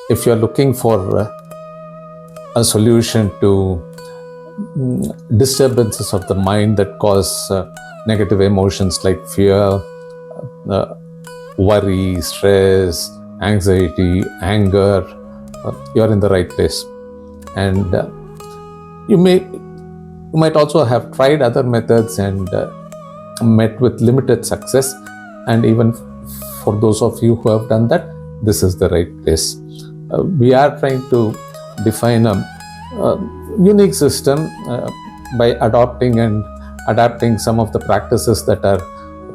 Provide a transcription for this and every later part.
if you're looking for a solution to disturbances of the mind that cause negative emotions like fear, worry, stress, anxiety, anger, you're in the right place. And you might also have tried other methods and met with limited success. And even for those of you who have done that, this is the right place. We are trying to define a unique system by adopting and adapting some of the practices that are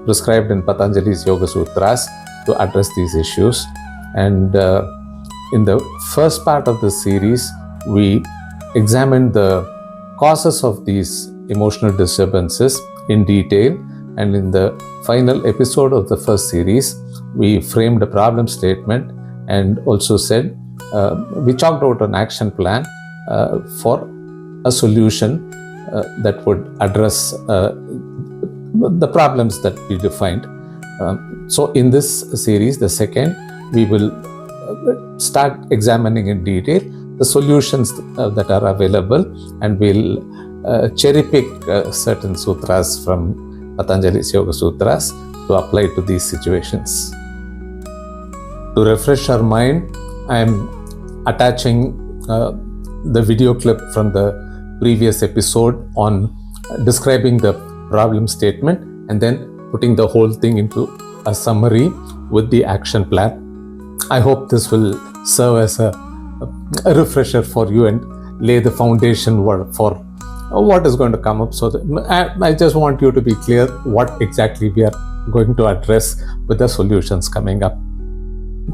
prescribed in Patanjali's Yoga Sutras to address these issues. And in the first part of the series, we examined the causes of these emotional disturbances in detail. And in the final episode of the first series, we framed a problem statement and also said we chalked out an action plan for a solution that would address the problems that we defined. So in this series, the second, we will start examining in detail the solutions that are available, and we'll cherry pick certain sutras from Patanjali's Yoga Sutras to apply to these situations. To refresh our mind, I am attaching the video clip from the previous episode on describing the problem statement and then putting the whole thing into a summary with the action plan. I hope this will serve as a refresher for you and lay the foundation for what is going to come up. So I just want you to be clear what exactly we are going to address with the solutions coming up.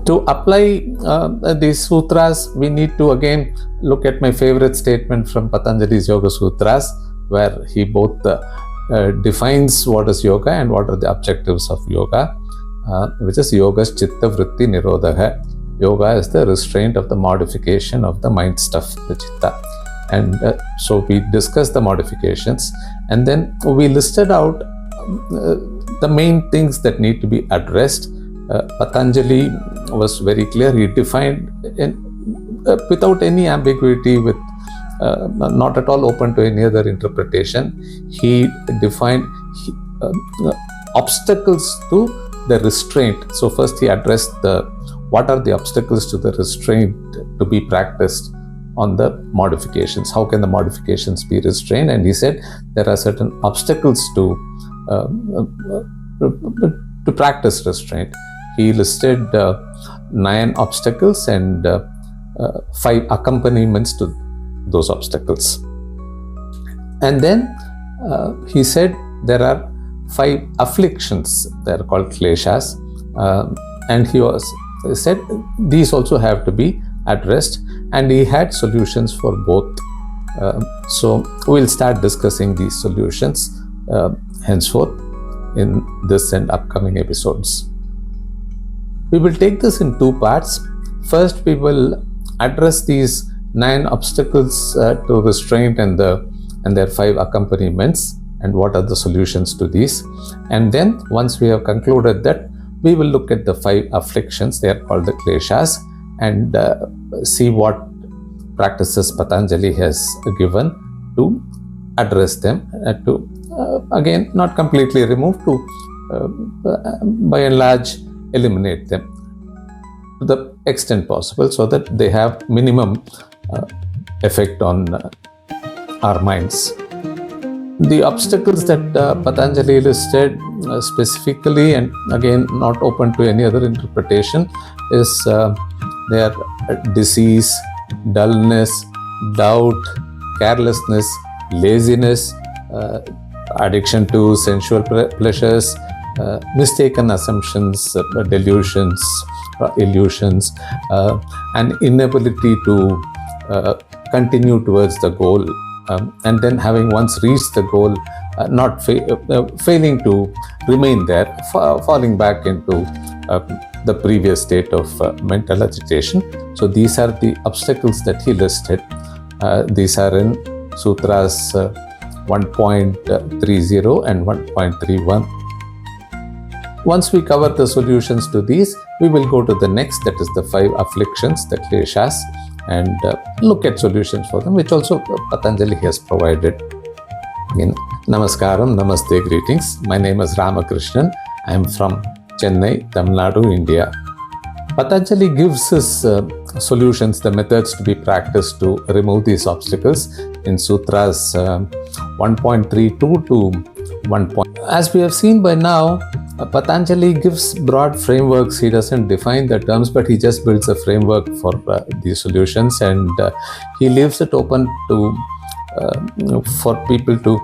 To apply these sutras, we need to again look at my favorite statement from Patanjali's Yoga Sutras, where he both defines what is yoga and what are the objectives of yoga, which is yoga's chitta vritti nirodha. Yoga is the restraint of the modification of the mind stuff, the chitta. And so we discussed the modifications, and then we listed out the main things that need to be addressed. Patanjali was very clear. He defined without any ambiguity, with not at all open to any other interpretation. He defined obstacles to the restraint. So first he addressed what are the obstacles to the restraint to be practiced on the modifications. How can the modifications be restrained? And he said there are certain obstacles to practice restraint. He listed 9 obstacles and 5 accompaniments to those obstacles. And then he said there are 5 afflictions. They are called Kleshas. And he said these also have to be addressed, and he had solutions for both. So we'll start discussing these solutions henceforth in this and upcoming episodes. We will take this in 2 parts. First, we will address these 9 obstacles to restraint and their 5 accompaniments and what are the solutions to these. And then once we have concluded that, we will look at the 5 afflictions. They are called the Kleshas, and see what practices Patanjali has given to address them, to again not completely remove, to by and large eliminate them to the extent possible, so that they have minimum effect on our minds. The obstacles that Patanjali listed specifically, and again not open to any other interpretation, is they are disease, dullness, doubt, carelessness, laziness, addiction to sensual pleasures, mistaken assumptions, delusions, illusions, and inability to continue towards the goal, and then having once reached the goal, not failing to remain there, falling back into the previous state of mental agitation. So these are the obstacles that he listed. These are in Sutras 1.30 and 1.31. Once we cover the solutions to these, we will go to the next, that is the 5 afflictions, the Kleshas, and look at solutions for them, which also Patanjali has provided. In Namaskaram, Namaste, greetings. My name is Ramakrishnan. I am from Chennai, Tamil Nadu, India. Patanjali gives his solutions, the methods to be practiced to remove these obstacles in Sutras 1.32 to 1. As we have seen by now, Patanjali gives broad frameworks. He doesn't define the terms, but he just builds a framework for these solutions, and he leaves it open to for people to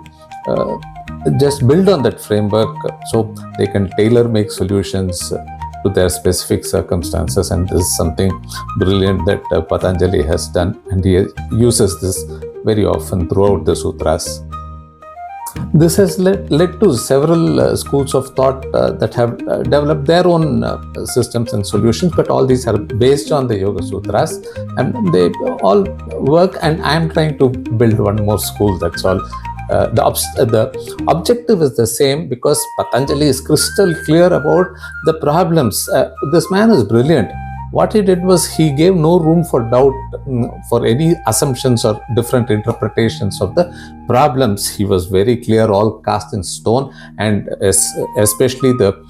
just build on that framework, so they can tailor make solutions to their specific circumstances. And this is something brilliant that Patanjali has done, and he uses this very often throughout the sutras. This has led to several schools of thought that have developed their own systems and solutions, but all these are based on the Yoga Sutras, and they all work, and I am trying to build one more school, that's all. The objective is the same, because Patanjali is crystal clear about the problems. This man is brilliant. What he did was he gave no room for doubt, for any assumptions or different interpretations of the problems. He was very clear, all cast in stone, and especially the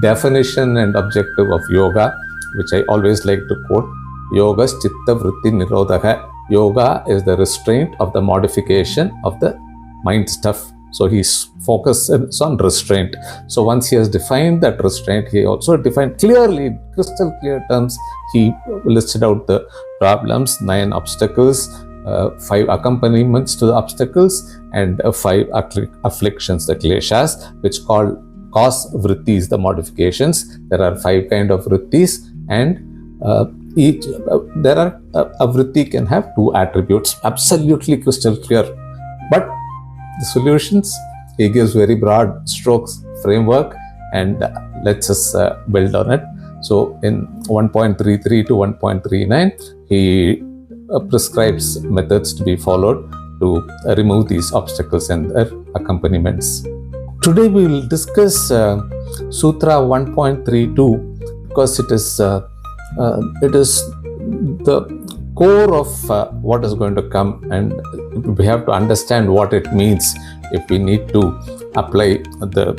definition and objective of yoga, which I always like to quote: Yogas chitta vritti nirodha. Yoga is the restraint of the modification of the mind stuff. So he's focused on restraint. So once he has defined that restraint, he also defined clearly, crystal clear terms. He listed out the problems, 9 obstacles, 5 accompaniments to the obstacles, and 5 afflictions, the Kleshas, which cause Vrittis, the modifications. There are 5 kind of Vrittis, and each there are a Vritti can have 2 attributes. Absolutely crystal clear. But the solutions, he gives very broad strokes, framework, and lets us build on it. So in 1.33 to 1.39, he prescribes methods to be followed to remove these obstacles and their accompaniments. Today we will discuss Sutra 1.32, because it is the core of what is going to come, and we have to understand what it means if we need to apply the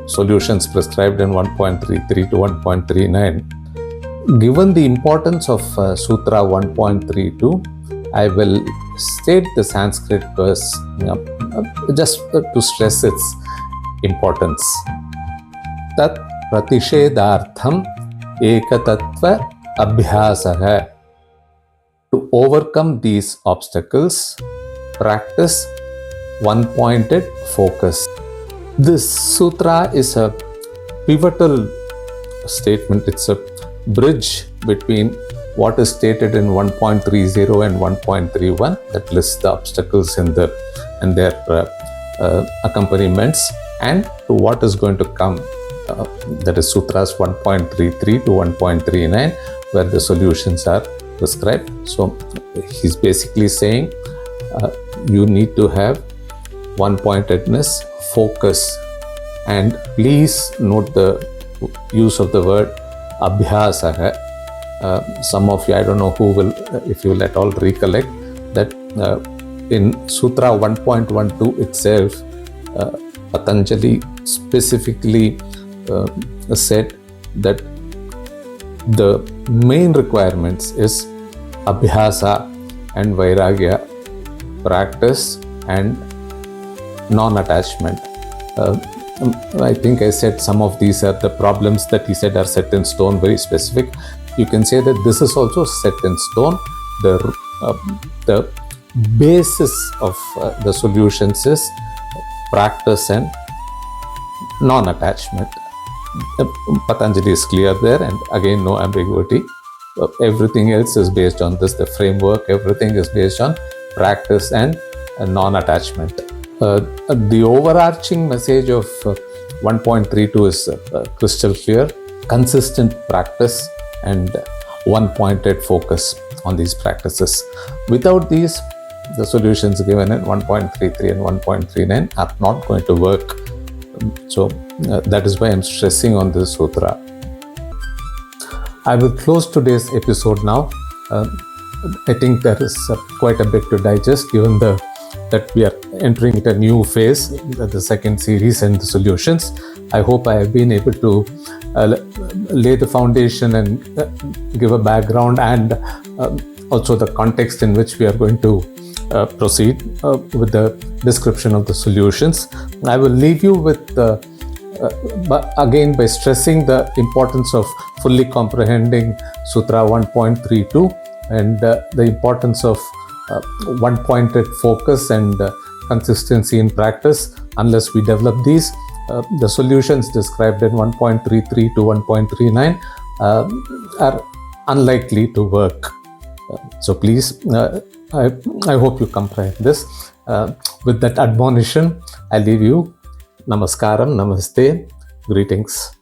solutions prescribed in 1.33 to 1.39. Given the importance of Sutra 1.32, I will state the Sanskrit verse just to stress its importance. Tat pratishedartham ekatattva abhyasaha. To overcome these obstacles, practice one-pointed focus. This sutra is a pivotal statement. It's a bridge between what is stated in 1.30 and 1.31, that lists the obstacles and their accompaniments, and to what is going to come, that is sutras 1.33 to 1.39, where the solutions are prescribed. So he's basically saying you need to have one-pointedness, focus, and please note the use of the word abhyasaha. Some of you, I don't know who will, if you will at all recollect, that in Sutra 1.12 itself, Patanjali specifically said that the main requirements is abhyasa and vairagya, practice and non-attachment. I think I said some of these are the problems that he said are set in stone, very specific. You can say that this is also set in stone. The basis of the solutions is practice and non-attachment. Patanjali is clear there, and again, no ambiguity. Everything else is based on this, the framework, everything is based on practice and non-attachment. The overarching message of 1.32 is crystal clear: consistent practice and one-pointed focus on these practices. Without these, the solutions given in 1.33 and 1.39 are not going to work. So That is why I'm stressing on this sutra. I will close today's episode now. I think there is quite a bit to digest, given that we are entering into a new phase, the second series and the solutions. I hope I have been able to lay the foundation and give a background and also the context in which we are going to proceed with the description of the solutions. I will leave you with but again by stressing the importance of fully comprehending Sutra 1.32 and the importance of one-pointed focus and consistency in practice. Unless we develop these, the solutions described in 1.33 to 1.39 are unlikely to work. So please, I hope you comprehend this. With that admonition, I leave you. Namaskaram, namaste, greetings.